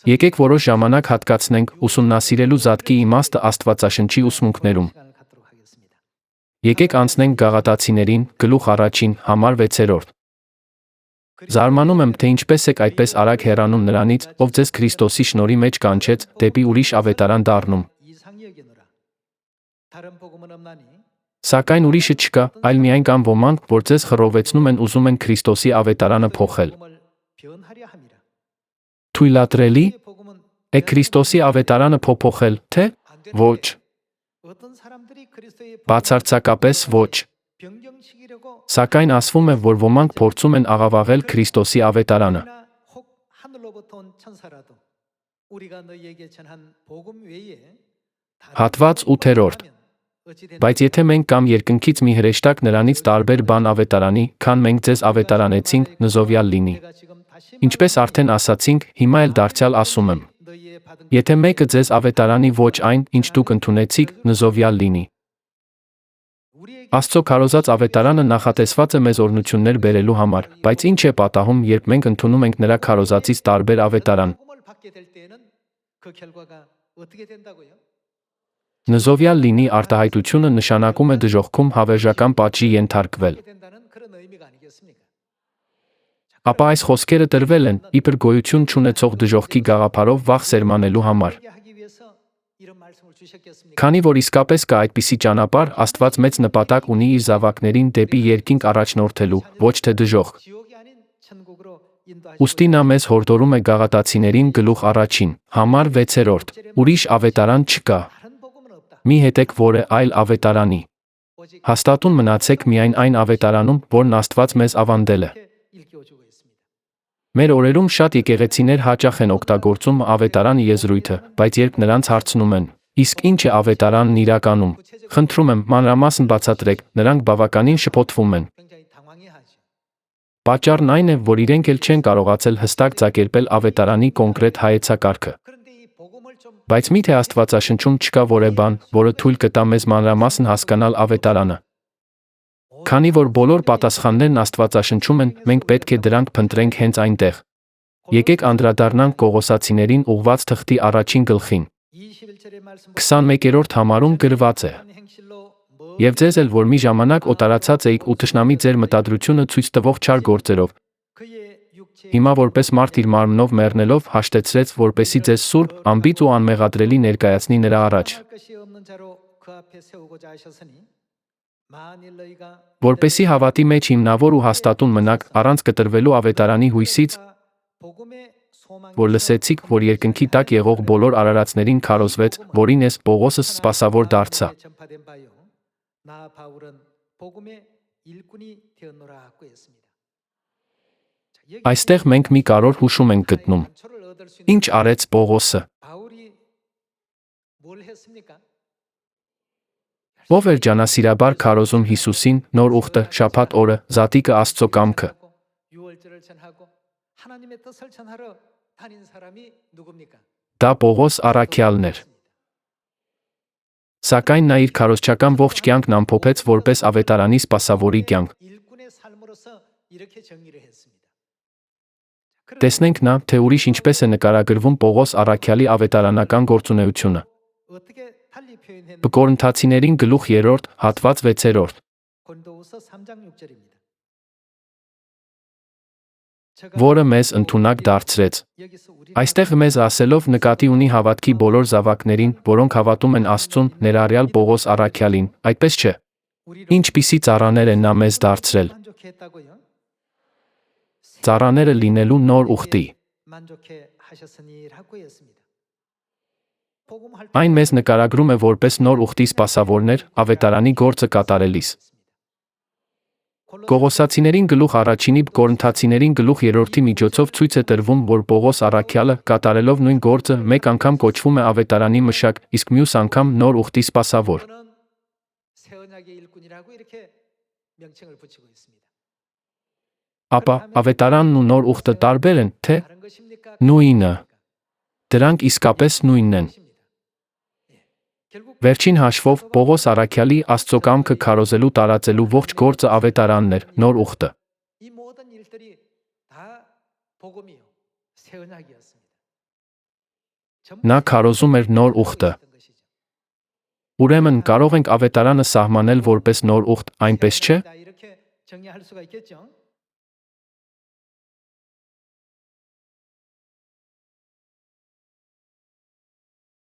Եկեք որոշ ժամանակ հատկացնենք ուսումնասիրելու զատկի իմաստը Աստվածաշնչի ուսմունքներում։ Եկեք անցնենք Գաղատացիներին, գլուխ 1, համար 6։ Զարմանում եմ, թե ինչպես եք այդպես արագ հեռանում նրանից, ով ձեզ Քրիստոսի շնորհի մեջ կանչեց, դեպի ուրիշ ավետարան դառնում։ Սակայն ուրիշը չկա, այլ միայն կան ոմանք, որ ձեզ խռովեցնում են ուզում են Քրիստոսի ավետարանը փոխել։ Թույլատրելի է Քրիստոսի ավետարանը փոփոխել, թե ոչ։ Բացարձակապես ոչ։ Սակայն ասվում է, որ ոմանք փորձում են աղավաղել Քրիստոսի ավետարանը։ Հատված 8։ Բայց եթե մենք կամ երկնքից մի հրեշտակ նրանից տարբեր բան ավետարանի, քան մենք ձեզ ավետարանեցինք, նզովյալ լինի։ Ինչպես արդեն ասացինք, հիմա էլ դարձյալ ասում եմ. եթե մեկը ձեզ ավետարանի ոչ այն, ինչ դուք ընդունեցիք, նզովյալ լինի։ Աստծո քարոզած ավետարանը նախատեսված է մեզ օրհնություններ բերելու համար, բայց ինչ է պատահում, երբ մենք ընդունում ենք նրա քարոզածից տարբեր ավետարան։ Նզովյալ լինի արտահայտությունը նշանակում է դժոխքում հավերժական պատժի ենթարկվել։ Ապա այս խոսքերը տրվել են, իբր գոյություն չունեցող դժոխքի գաղափարով վախ սերմանելու համար։ Քանի որ իսկապես կա այդպիսի ճանապարհ, Աստված մեծ նպատակ ունի իր զավակներին դեպի երկինք առաջնորդելու, ոչ թե դժոխք։ Ուստի նա մեզ հորդորում է Գաղատացիներին գլուխ 1, համար 6. Ուրիշ ավետարան չկա։ Մի հետեք որը այլ ավետարանի։ Հաստատուն մնացեք միայն այն ավետարանում, որն Աստված մեզ ավանդել է։ Մեր օրերում շատ եկեղեցիներ հաճախ են օգտագործում ավետարան եզրույթը, բայց երբ նրանց հարցնում են. իսկ ինչ է ավետարանն իրականում, խնդրում եմ, մանրամասն բացատրեք, նրանք բավականին շփոթվում են։ Պատճառն այն է, որ իրենք էլ չեն կարողացել հստակ ձակերպել ավետարանի կոնկրետ հայեցակարգը։ Բայց միթե Աստվածաշնչում չկա որևէ բան, որը թույլ կտա մեզ մանրամասն հասկանալ ավետարանը։ Քանի որ բոլոր պատասխաններն Աստվածաշնչում են, մենք պետք է դրանք փնտրենք հենց այնտեղ։ Եկեք անդրադառնանք Կողոսացիներին ուղված թղթի 1 գլխին։ 21-րդ համարում գրված է. Եվ ձեզ էլ, որ մի ժամանակ օտարացած էիք ու թշնամի ձեր մտադրությունը ցույց տվող չար գործերով, հիմա որպես մարդ իր մարմնով մեռնելով հաշտեցրեց, որպեսզի ձեզ սուրբ, անբիծ ու անմեղադրելի ներկայացնի նրա առաջ։ Որպեսզի հավատի մեջ հիմնավոր ու հաստատուն մնաք, առանց կտրվելու ավետարանի հույսից, որ լսեցիք, որ երկնքի տակ եղող բոլոր արարածներին քարոզվեց, որին ես Պողոսս սպասավոր դարձա։ Այստեղ մենք մի կարևոր հուշում ենք գտնում։ Ինչ արեց Պողոսը։ Ով էր ջանասիրաբար քարոզում Հիսուսին, նոր ուխտը, շաբաթ օրը, զատիկը Աստծո կամքը։ Դա Պողոս առաքյալն էր։ Սակայն նա իր քարոզչական ողջ կյանքն ամփոփեց որպես ավետարանի սպասավորի կյանք։ Տեսնենք նա, թե ուրիշ ինչպես է նկարագրվում Պողոս առաքյալի ավետարանական գործունեությունը։ Կորինթացիներին գլուխ 3, հատված 6։ Որը մեզ ընդունակ դարձրեց։ Այստեղ մեզ ասելով նկատի ունի հավատքի բոլոր զավակներին, որոնք հավատում են Աստծուն, ներառյալ Պողոս առաքյալին, այդպես չէ։ Ինչպիսի ծառաներ են նա մեզ դարձրել։ Ծառաները լինելու նոր ուխտի։ Այն մեզ նկարագրում է որպես նոր ուխտի սպասավորներ, ավետարանի գործը կատարելիս։ Կողոսացիներին գլուխ 1-ի, Կորինթացիներին գլուխ 3-ի միջոցով ցույց է տրվում, որ Պողոս առաքյալը, կատարելով նույն գործը, մեկ անգամ կոչվում է ավետարանի մշակ, իսկ մյուս անգամ նոր ուխտի սպասավոր։ Ապա ավետարանն ու նոր ուխտը տարբեր են, թե նույնը։ Դրանք իսկապես նույնն են։ Վերջին հաշվով, Պողոս առաքյալի Աստծո կամքը քարոզելու տարածելու ողջ գործը ավետարանն էր, նոր ուխտը։ Նա քարոզում էր նոր ուխտը։ Ուրեմն կարող ենք ավետարանը սահմանել որպես նոր ուխտ, այնպես չէ՞։